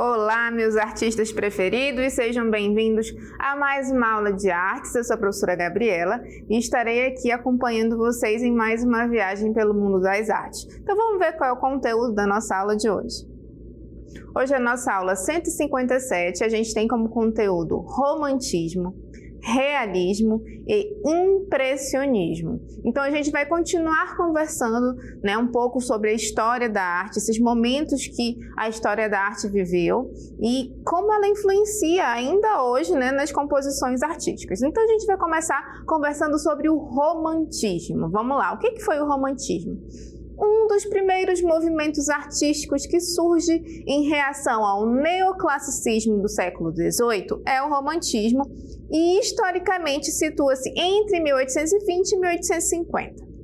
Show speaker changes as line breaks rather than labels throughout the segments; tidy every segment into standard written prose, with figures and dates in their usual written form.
Olá, meus artistas preferidos, sejam bem-vindos a mais uma aula de artes. Eu sou a professora Gabriela e estarei aqui acompanhando vocês em mais uma viagem pelo mundo das artes. Então vamos ver qual é o conteúdo da nossa aula de hoje. Hoje é a nossa aula 157, a gente tem como conteúdo romantismo, realismo e impressionismo. Então a gente vai continuar conversando, um pouco sobre a história da arte, esses momentos que a história da arte viveu e como ela influencia ainda hoje, nas composições artísticas. Então a gente vai começar conversando sobre o romantismo. Vamos lá, o que foi o romantismo? Um dos primeiros movimentos artísticos que surge em reação ao neoclassicismo do século XVIII é o romantismo e historicamente situa-se entre 1820 e 1850.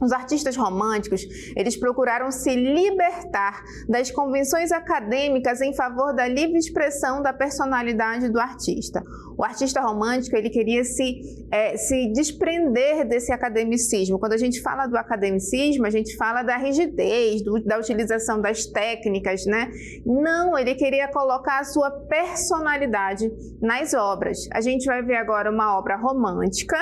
Os artistas românticos, eles procuraram se libertar das convenções acadêmicas em favor da livre expressão da personalidade do artista. O artista romântico, ele queria se desprender desse academicismo. Quando a gente fala do academicismo, a gente fala da rigidez, da utilização das técnicas, Não, ele queria colocar a sua personalidade nas obras. A gente vai ver agora uma obra romântica,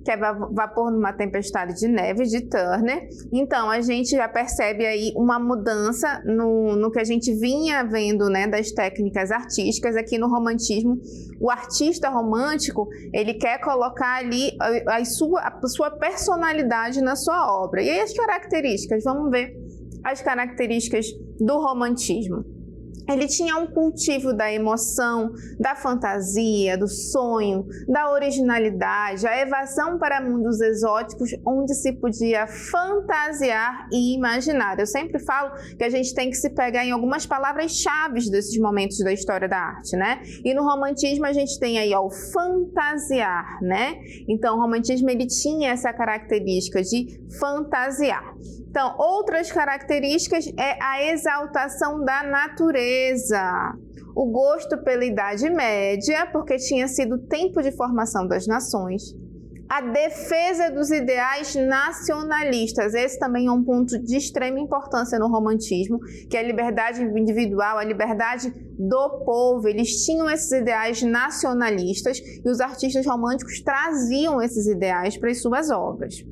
que é Vapor numa Tempestade de Neve, de Turner. Então, a gente já percebe aí uma mudança no que a gente vinha vendo, das técnicas artísticas. Aqui no romantismo, o artista romântico, ele quer colocar ali a sua personalidade na sua obra. E aí as características, vamos ver as características do romantismo. Ele tinha um cultivo da emoção, da fantasia, do sonho, da originalidade, a evasão para mundos exóticos onde se podia fantasiar e imaginar. Eu sempre falo que a gente tem que se pegar em algumas palavras-chave desses momentos da história da arte, E no romantismo a gente tem aí o fantasiar, Então o romantismo ele tinha essa característica de fantasiar. Então, outras características é a exaltação da natureza, o gosto pela Idade Média, porque tinha sido tempo de formação das nações, a defesa dos ideais nacionalistas. Esse também é um ponto de extrema importância no romantismo, que é a liberdade individual, a liberdade do povo. Eles tinham esses ideais nacionalistas e os artistas românticos traziam esses ideais para as suas obras.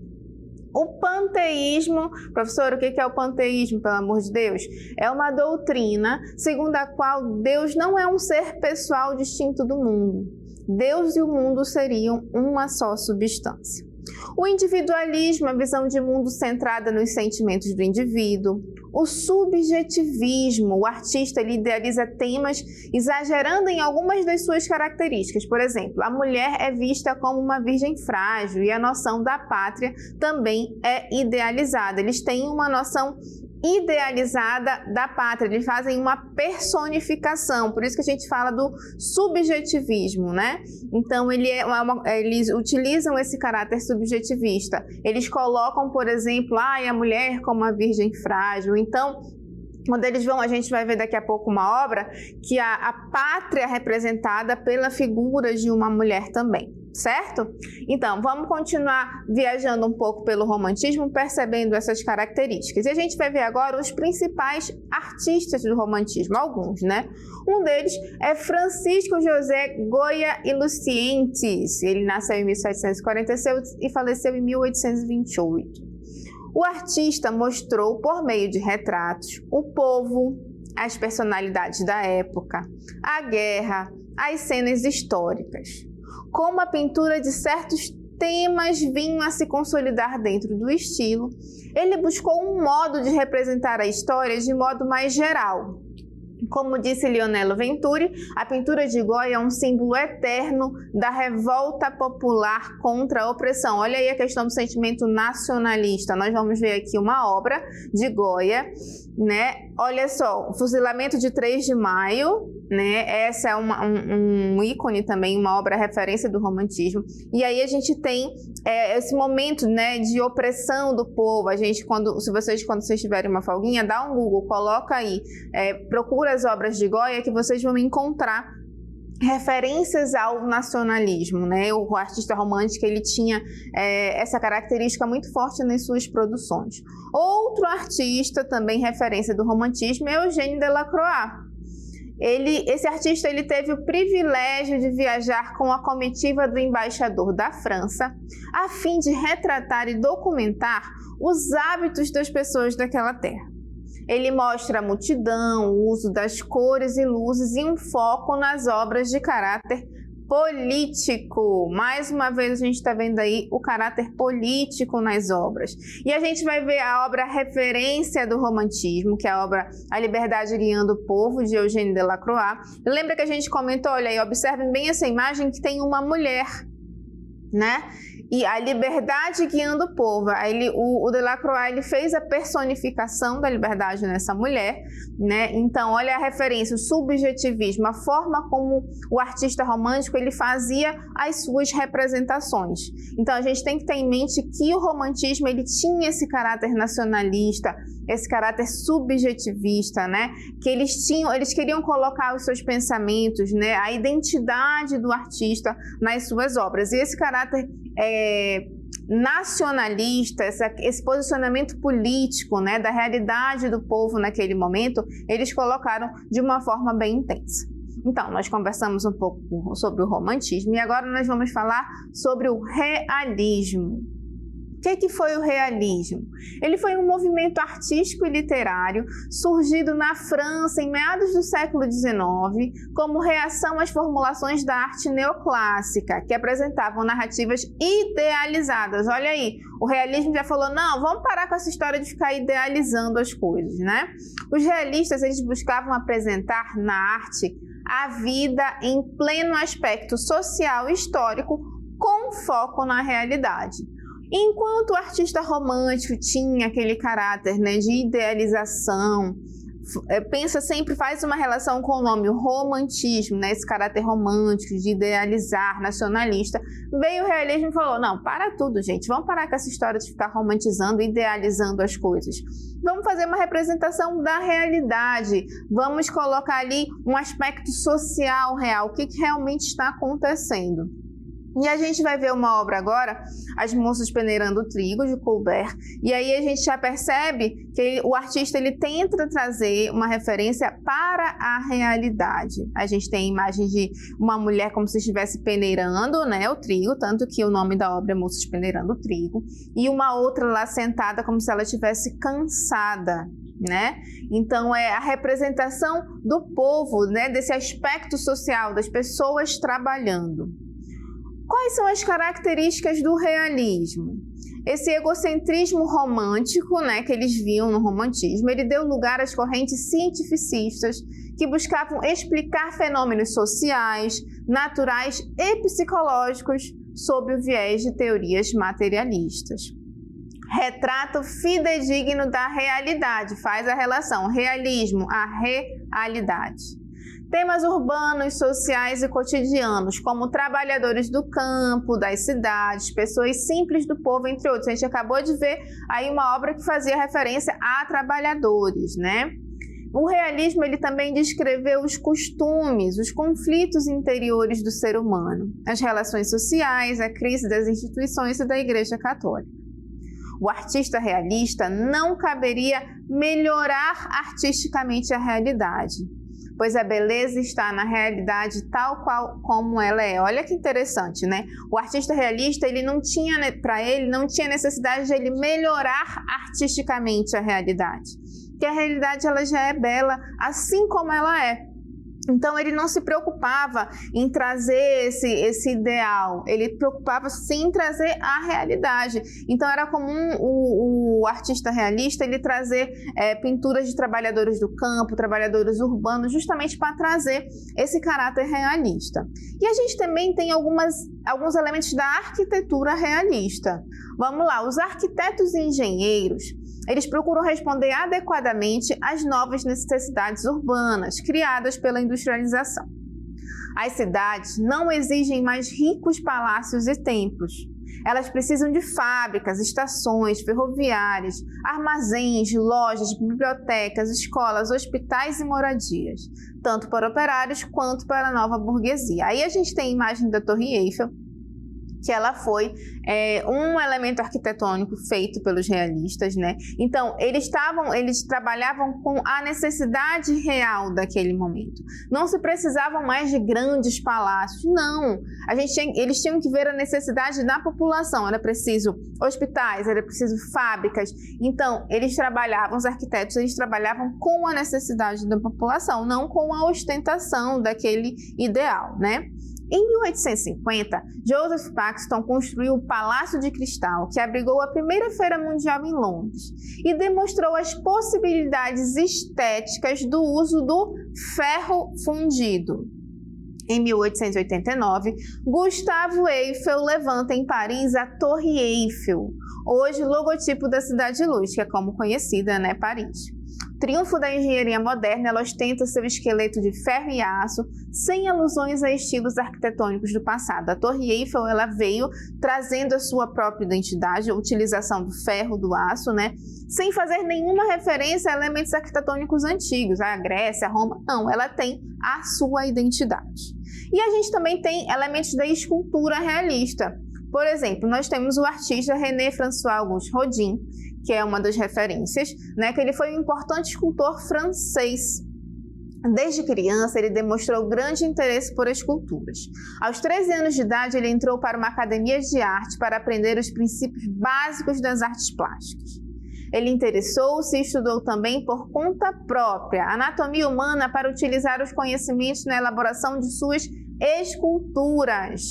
O panteísmo, professor, o que é o panteísmo, pelo amor de Deus? É uma doutrina segundo a qual Deus não é um ser pessoal distinto do mundo. Deus e o mundo seriam uma só substância. O individualismo, a visão de mundo centrada nos sentimentos do indivíduo. O subjetivismo, o artista ele idealiza temas exagerando em algumas das suas características. Por exemplo, a mulher é vista como uma virgem frágil e a noção da pátria também é idealizada. Eles têm uma noção idealizada da pátria, eles fazem uma personificação, por isso que a gente fala do subjetivismo, Então, eles utilizam esse caráter subjetivista, eles colocam, por exemplo, a mulher como a virgem frágil. Então, quando eles vão, a gente vai ver daqui a pouco uma obra que a pátria é representada pela figura de uma mulher também. Certo? Então, vamos continuar viajando um pouco pelo romantismo, percebendo essas características. E a gente vai ver agora os principais artistas do romantismo, alguns, Um deles é Francisco José Goya y Lucientes. Ele nasceu em 1746 e faleceu em 1828. O artista mostrou, por meio de retratos, o povo, as personalidades da época, a guerra, as cenas históricas. Como a pintura de certos temas vinham a se consolidar dentro do estilo, ele buscou um modo de representar a história de modo mais geral. Como disse Lionello Venturi, a pintura de Goya é um símbolo eterno da revolta popular contra a opressão. Olha aí a questão do sentimento nacionalista. Nós vamos ver aqui uma obra de Goya, Olha só, o fuzilamento de 3 de maio, Essa é um ícone também, uma obra referência do romantismo. E aí a gente tem esse momento, de opressão do povo. A gente, quando vocês tiverem uma folguinha, dá um Google, coloca aí, procura as obras de Goya que vocês vão encontrar referências ao nacionalismo, O artista romântico ele tinha essa característica muito forte nas suas produções. Outro artista também referência do romantismo é Eugène Delacroix. Esse artista ele teve o privilégio de viajar com a comitiva do embaixador da França, a fim de retratar e documentar os hábitos das pessoas daquela terra. Ele mostra a multidão, o uso das cores e luzes e um foco nas obras de caráter político. Mais uma vez a gente está vendo aí o caráter político nas obras. E a gente vai ver a obra referência do romantismo, que é a obra A Liberdade Guiando o Povo, de Eugène Delacroix. Lembra que a gente comentou, olha aí, observem bem essa imagem que tem uma mulher, né? E a liberdade guiando o povo. O Delacroix ele fez a personificação da liberdade nessa mulher, né? Então, olha a referência, o subjetivismo, a forma como o artista romântico ele fazia as suas representações. Então, a gente tem que ter em mente que o romantismo ele tinha esse caráter nacionalista, esse caráter subjetivista, né? Que eles queriam colocar os seus pensamentos, né? A identidade do artista nas suas obras. E esse caráter nacionalista, esse posicionamento político, né, da realidade do povo naquele momento, eles colocaram de uma forma bem intensa. Então, nós conversamos um pouco sobre o romantismo e agora nós vamos falar sobre o realismo. O que foi o realismo? Ele foi um movimento artístico e literário surgido na França em meados do século XIX como reação às formulações da arte neoclássica, que apresentavam narrativas idealizadas. Olha aí, o realismo já falou, não, vamos parar com essa história de ficar idealizando as coisas, né? Os realistas, eles buscavam apresentar na arte a vida em pleno aspecto social e histórico com foco na realidade. Enquanto o artista romântico tinha aquele caráter, né, de idealização, faz uma relação com o nome o romantismo, né, esse caráter romântico de idealizar, nacionalista, veio o realismo e falou, não, para tudo, gente, vamos parar com essa história de ficar romantizando, idealizando as coisas. Vamos fazer uma representação da realidade, vamos colocar ali um aspecto social real, o que realmente está acontecendo. E a gente vai ver uma obra agora, As Moças Peneirando o Trigo, de Courbet, e aí a gente já percebe que o artista ele tenta trazer uma referência para a realidade. A gente tem imagens de uma mulher como se estivesse peneirando, né, o trigo, tanto que o nome da obra é Moças Peneirando o Trigo, e uma outra lá sentada como se ela estivesse cansada, né? Então é a representação do povo, né, desse aspecto social, das pessoas trabalhando. Quais são as características do realismo? Esse egocentrismo romântico, né, que eles viam no romantismo, ele deu lugar às correntes cientificistas que buscavam explicar fenômenos sociais, naturais e psicológicos sob o viés de teorias materialistas. Retrato fidedigno da realidade, faz a relação realismo à realidade. Temas urbanos, sociais e cotidianos, como trabalhadores do campo, das cidades, pessoas simples do povo, entre outros. A gente acabou de ver aí uma obra que fazia referência a trabalhadores, né? O realismo ele também descreveu os costumes, os conflitos interiores do ser humano, as relações sociais, a crise das instituições e da Igreja Católica. O artista realista não caberia melhorar artisticamente a realidade, pois a beleza está na realidade tal qual como ela é. Olha que interessante, né? O artista realista, ele não tinha necessidade de ele melhorar artisticamente a realidade, porque a realidade ela já é bela assim como ela é. Então ele não se preocupava em trazer esse ideal, ele preocupava sim em trazer a realidade. Então era comum o artista realista ele trazer pinturas de trabalhadores do campo, trabalhadores urbanos, justamente para trazer esse caráter realista. E a gente também tem alguns elementos da arquitetura realista. Vamos lá, os arquitetos e engenheiros, eles procuram responder adequadamente às novas necessidades urbanas criadas pela industrialização. As cidades não exigem mais ricos palácios e templos. Elas precisam de fábricas, estações ferroviárias, armazéns, lojas, bibliotecas, escolas, hospitais e moradias, tanto para operários quanto para a nova burguesia. Aí a gente tem a imagem da Torre Eiffel, que ela foi um elemento arquitetônico feito pelos realistas, né? Então, eles trabalhavam com a necessidade real daquele momento. Não se precisavam mais de grandes palácios, não. Eles tinham que ver a necessidade da população. Era preciso hospitais, era preciso fábricas. Então, os arquitetos, eles trabalhavam com a necessidade da população, não com a ostentação daquele ideal, né? Em 1850, Joseph Paxton construiu o Palácio de Cristal, que abrigou a primeira Feira Mundial em Londres, e demonstrou as possibilidades estéticas do uso do ferro fundido. Em 1889, Gustave Eiffel levanta em Paris a Torre Eiffel, hoje logotipo da Cidade Luz, que é como conhecida, né, Paris. Triunfo da engenharia moderna, ela ostenta seu esqueleto de ferro e aço, sem alusões a estilos arquitetônicos do passado. A Torre Eiffel, ela veio trazendo a sua própria identidade, a utilização do ferro, do aço, né? Sem fazer nenhuma referência a elementos arquitetônicos antigos, a Grécia, a Roma. Não, ela tem a sua identidade. E a gente também tem elementos da escultura realista. Por exemplo, nós temos o artista René-François Auguste Rodin, que é uma das referências, né, que ele foi um importante escultor francês. Desde criança, ele demonstrou grande interesse por esculturas. Aos 13 anos de idade, ele entrou para uma academia de arte para aprender os princípios básicos das artes plásticas. Ele interessou-se e estudou também por conta própria a anatomia humana para utilizar os conhecimentos na elaboração de suas esculturas.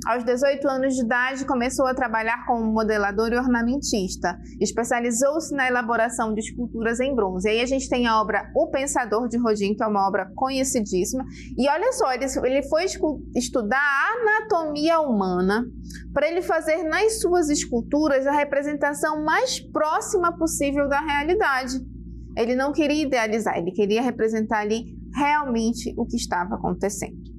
Aos 18 anos de idade, começou a trabalhar como modelador e ornamentista. Especializou-se na elaboração de esculturas em bronze. E aí a gente tem a obra O Pensador, de Rodin, que é uma obra conhecidíssima. E olha só, ele foi estudar a anatomia humana para ele fazer nas suas esculturas a representação mais próxima possível da realidade. Ele não queria idealizar, ele queria representar ali realmente o que estava acontecendo.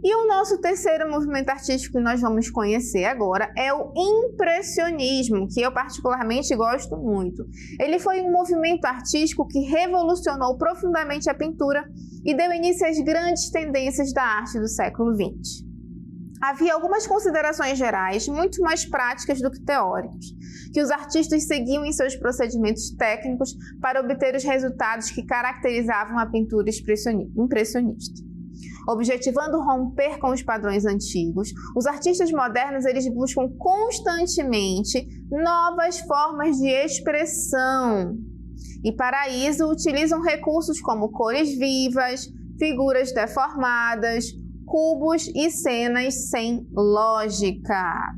E o nosso terceiro movimento artístico que nós vamos conhecer agora é o impressionismo, que eu particularmente gosto muito. Ele foi um movimento artístico que revolucionou profundamente a pintura e deu início às grandes tendências da arte do século XX. Havia algumas considerações gerais, muito mais práticas do que teóricas, que os artistas seguiam em seus procedimentos técnicos para obter os resultados que caracterizavam a pintura impressionista. Objetivando romper com os padrões antigos, os artistas modernos eles buscam constantemente novas formas de expressão e, para isso, utilizam recursos como cores vivas, figuras deformadas, cubos e cenas sem lógica.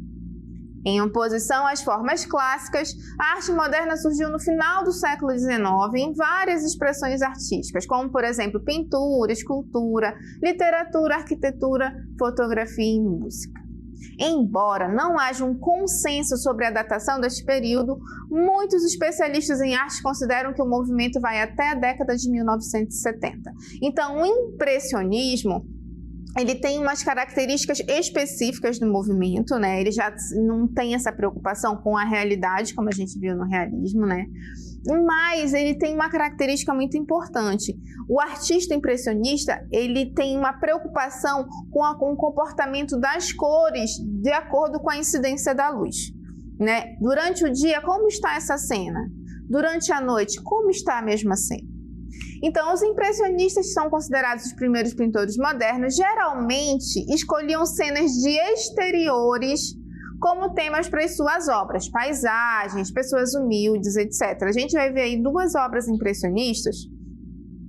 Em oposição às formas clássicas, a arte moderna surgiu no final do século XIX em várias expressões artísticas, como, por exemplo, pintura, escultura, literatura, arquitetura, fotografia e música. Embora não haja um consenso sobre a datação deste período, muitos especialistas em arte consideram que o movimento vai até a década de 1970. Então, o impressionismo ele tem umas características específicas do movimento, né? Ele já não tem essa preocupação com a realidade, como a gente viu no realismo, né? Mas ele tem uma característica muito importante. O artista impressionista, ele tem uma preocupação com o comportamento das cores de acordo com a incidência da luz, né? Durante o dia, como está essa cena? Durante a noite, como está a mesma cena? Então, os impressionistas, que são considerados os primeiros pintores modernos, geralmente escolhiam cenas de exteriores como temas para as suas obras, paisagens, pessoas humildes, etc. A gente vai ver aí duas obras impressionistas,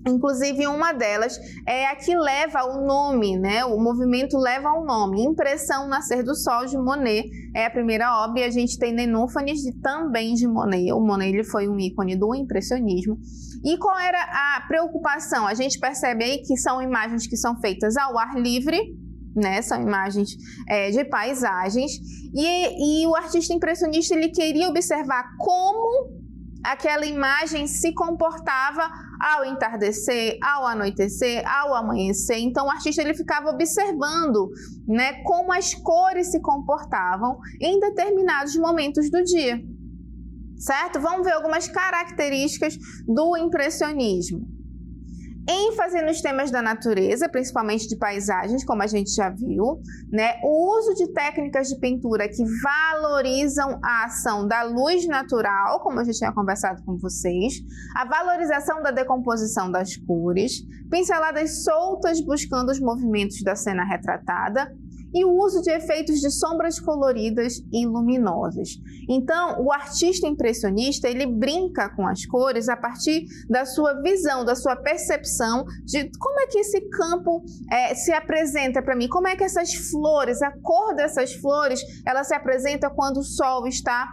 inclusive uma delas é a que leva o nome, né? O movimento leva o nome, Impressão Nascer do Sol, de Monet, é a primeira obra, e a gente tem Nenúfanes, também de Monet. O Monet ele foi um ícone do impressionismo. E qual era a preocupação? A gente percebe aí que são imagens que são feitas ao ar livre, né? São imagens de paisagens, e o artista impressionista ele queria observar como aquela imagem se comportava ao entardecer, ao anoitecer, ao amanhecer. Então o artista ele ficava observando, né, como as cores se comportavam em determinados momentos do dia, certo? Vamos ver algumas características do impressionismo. ênfase nos temas da natureza, principalmente de paisagens, como a gente já viu, né? O uso de técnicas de pintura que valorizam a ação da luz natural, como eu já tinha conversado com vocês, a valorização da decomposição das cores, pinceladas soltas buscando os movimentos da cena retratada, e o uso de efeitos de sombras coloridas e luminosas. Então, o artista impressionista, ele brinca com as cores a partir da sua visão, da sua percepção de como é que esse campo se apresenta para mim, como é que essas flores, a cor dessas flores, ela se apresenta quando o sol está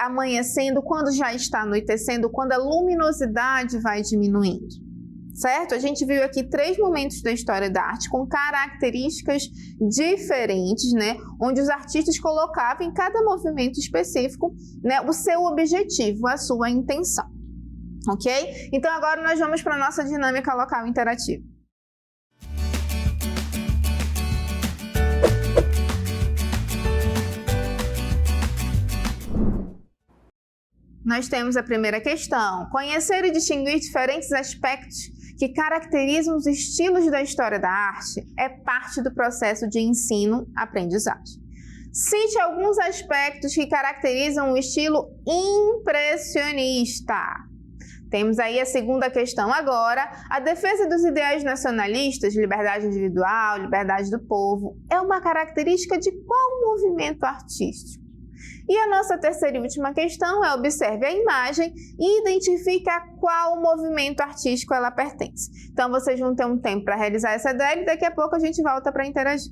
amanhecendo, quando já está anoitecendo, quando a luminosidade vai diminuindo. Certo? A gente viu aqui 3 momentos da história da arte com características diferentes, né? Onde os artistas colocavam em cada movimento específico, né, o seu objetivo, a sua intenção. Ok? Então agora nós vamos para a nossa dinâmica local interativa. Nós temos a primeira questão: conhecer e distinguir diferentes aspectos que caracterizam os estilos da história da arte é parte do processo de ensino-aprendizagem. Cite alguns aspectos que caracterizam o estilo impressionista. Temos aí a segunda questão agora. A defesa dos ideais nacionalistas, liberdade individual, liberdade do povo, é uma característica de qual movimento artístico? E a nossa terceira e última questão é: observe a imagem e identifique a qual movimento artístico ela pertence. Então, vocês vão ter um tempo para realizar essa ideia e daqui a pouco a gente volta para interagir.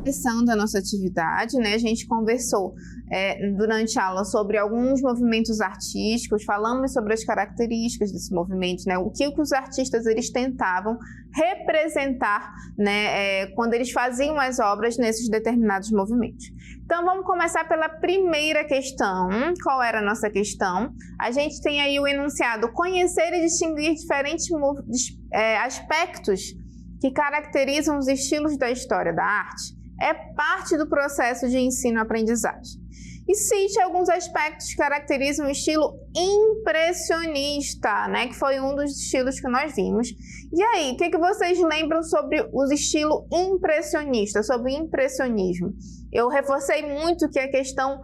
começando a nossa atividade, né, a gente conversou durante a aula sobre alguns movimentos artísticos, falamos sobre as características desse movimento, né, o que os artistas eles tentavam representar, né, quando eles faziam as obras nesses determinados movimentos. Então vamos começar pela primeira questão. Qual era a nossa questão? A gente tem aí o enunciado: conhecer e distinguir diferentes aspectos que caracterizam os estilos da história da arte é parte do processo de ensino-aprendizagem. E cite alguns aspectos que caracterizam o estilo impressionista, né, que foi um dos estilos que nós vimos. E aí, o que vocês lembram sobre o estilo impressionista, sobre o impressionismo? Eu reforcei muito que a questão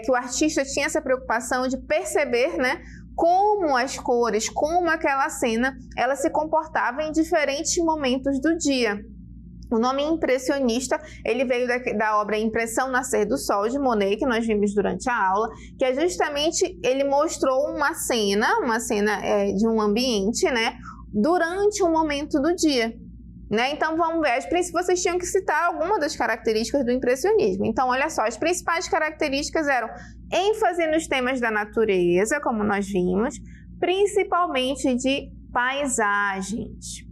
que o artista tinha essa preocupação de perceber, né, como as cores, como aquela cena, ela se comportava em diferentes momentos do dia. O nome impressionista, ele veio da obra Impressão Nascer do Sol, de Monet, que nós vimos durante a aula, que é justamente, ele mostrou uma cena de um ambiente, né, durante um momento do dia. Né? Então, vamos ver, vocês tinham que citar alguma das características do impressionismo. Então, olha só, as principais características eram ênfase nos temas da natureza, como nós vimos, principalmente de paisagens.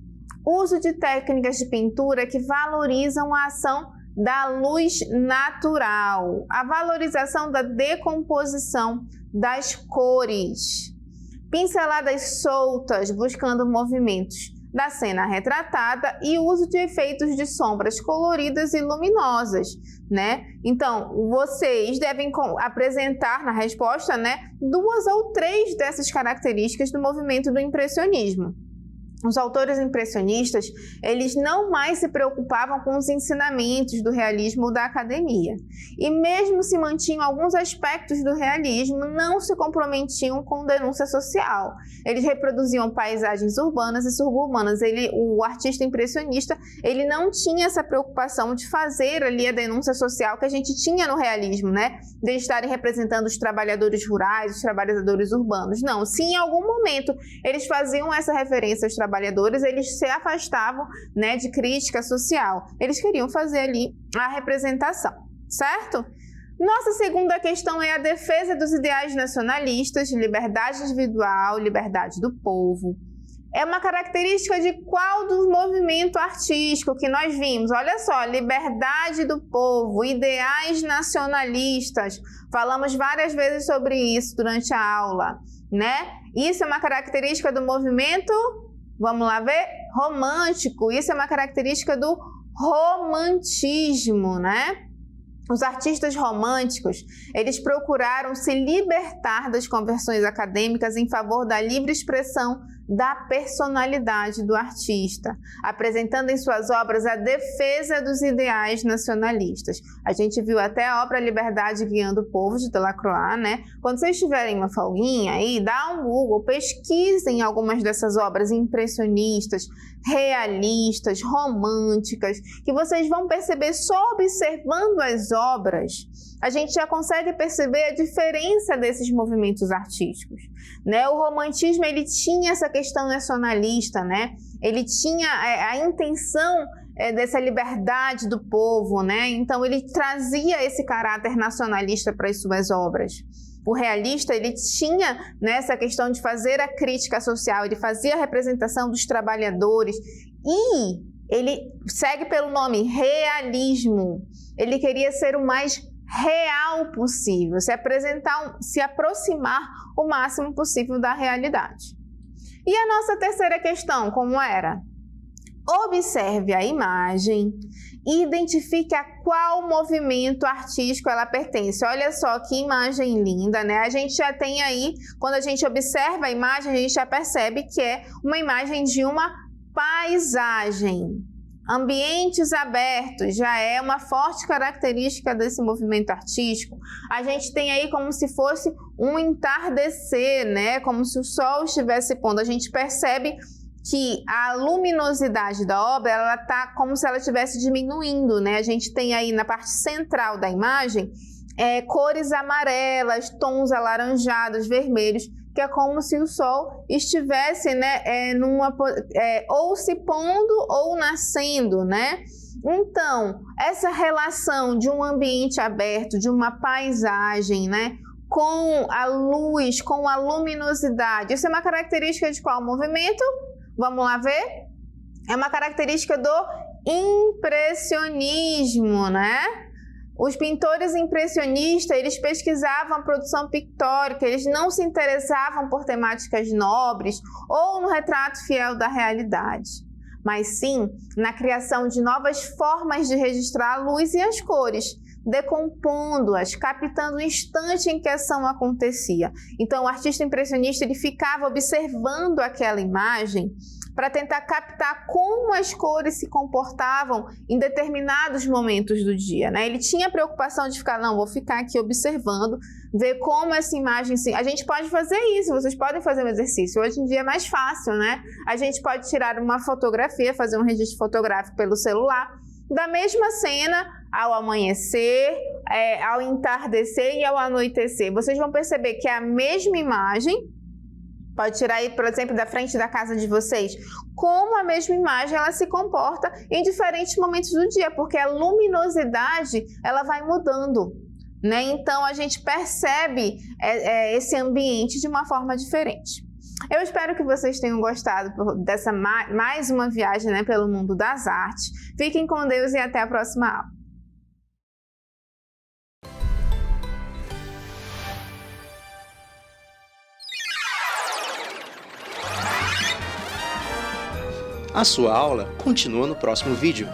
Uso de técnicas de pintura que valorizam a ação da luz natural, a valorização da decomposição das cores, pinceladas soltas buscando movimentos da cena retratada e uso de efeitos de sombras coloridas e luminosas, né? Então, vocês devem apresentar na resposta, né, 2 ou 3 dessas características do movimento do impressionismo. Os autores impressionistas, eles não mais se preocupavam com os ensinamentos do realismo da academia. E mesmo se mantinham alguns aspectos do realismo, não se comprometiam com denúncia social. Eles reproduziam paisagens urbanas e suburbanas. O artista impressionista, ele não tinha essa preocupação de fazer ali a denúncia social que a gente tinha no realismo, né? De estarem representando os trabalhadores rurais, os trabalhadores urbanos. Não, se em algum momento eles faziam essa referência aos trabalhadores, eles se afastavam, né, de crítica social. Eles queriam fazer ali a representação, certo? Nossa segunda questão é a defesa dos ideais nacionalistas, liberdade individual, liberdade do povo. É uma característica de qual do movimento artístico que nós vimos? Olha só, liberdade do povo, ideais nacionalistas. Falamos várias vezes sobre isso durante a aula, né? Isso é uma característica do movimento, vamos lá ver? Romântico. Isso é uma característica do romantismo, né? Os artistas românticos, eles procuraram se libertar das convenções acadêmicas em favor da livre expressão da personalidade do artista, apresentando em suas obras a defesa dos ideais nacionalistas. A gente viu até a obra Liberdade Guiando o Povo, de Delacroix, né? Quando vocês tiverem uma folguinha aí, dá um Google, pesquisem algumas dessas obras impressionistas, realistas, românticas, que vocês vão perceber só observando as obras, a gente já consegue perceber a diferença desses movimentos artísticos, né? O romantismo, ele tinha essa questão nacionalista, né? Ele tinha a intenção dessa liberdade do povo, né? Então ele trazia esse caráter nacionalista para as suas obras. O realista, ele tinha, né, essa questão de fazer a crítica social, ele fazia a representação dos trabalhadores e ele segue pelo nome realismo. Ele queria ser o mais real possível, se aproximar o máximo possível da realidade. E a nossa terceira questão, como era? Observe a imagem e identifique a qual movimento artístico ela pertence. Olha só que imagem linda, né? A gente já tem aí, quando a gente observa a imagem, a gente já percebe que é uma imagem de uma paisagem. Ambientes abertos já é uma forte característica desse movimento artístico. A gente tem aí como se fosse um entardecer, né? Como se o sol estivesse pondo. A gente percebe que a luminosidade da obra, ela tá como se ela estivesse diminuindo, né? A gente tem aí na parte central da imagem cores amarelas, tons alaranjados, vermelhos, que é como se o sol estivesse, né, ou se pondo ou nascendo, né? Então, essa relação de um ambiente aberto, de uma paisagem, né, com a luz, com a luminosidade, isso é uma característica de qual movimento? Vamos lá ver? É uma característica do impressionismo, né? Os pintores impressionistas, eles pesquisavam a produção pictórica, eles não se interessavam por temáticas nobres ou no retrato fiel da realidade, mas sim na criação de novas formas de registrar a luz e as cores, decompondo-as, captando o instante em que a ação acontecia. Então, o artista impressionista ele ficava observando aquela imagem para tentar captar como as cores se comportavam em determinados momentos do dia, né? Ele tinha a preocupação de ficar, não, vou ficar aqui observando, ver como essa imagem se... A gente pode fazer isso, vocês podem fazer um exercício. Hoje em dia é mais fácil, né? A gente pode tirar uma fotografia, fazer um registro fotográfico pelo celular, da mesma cena ao amanhecer, ao entardecer e ao anoitecer. Vocês vão perceber que é a mesma imagem. Pode tirar aí, por exemplo, da frente da casa de vocês, como a mesma imagem ela se comporta em diferentes momentos do dia, porque a luminosidade ela vai mudando, né? Então a gente percebe esse ambiente de uma forma diferente. Eu espero que vocês tenham gostado dessa mais uma viagem, né, pelo mundo das artes. Fiquem com Deus e até a próxima aula.
A sua aula continua no próximo vídeo.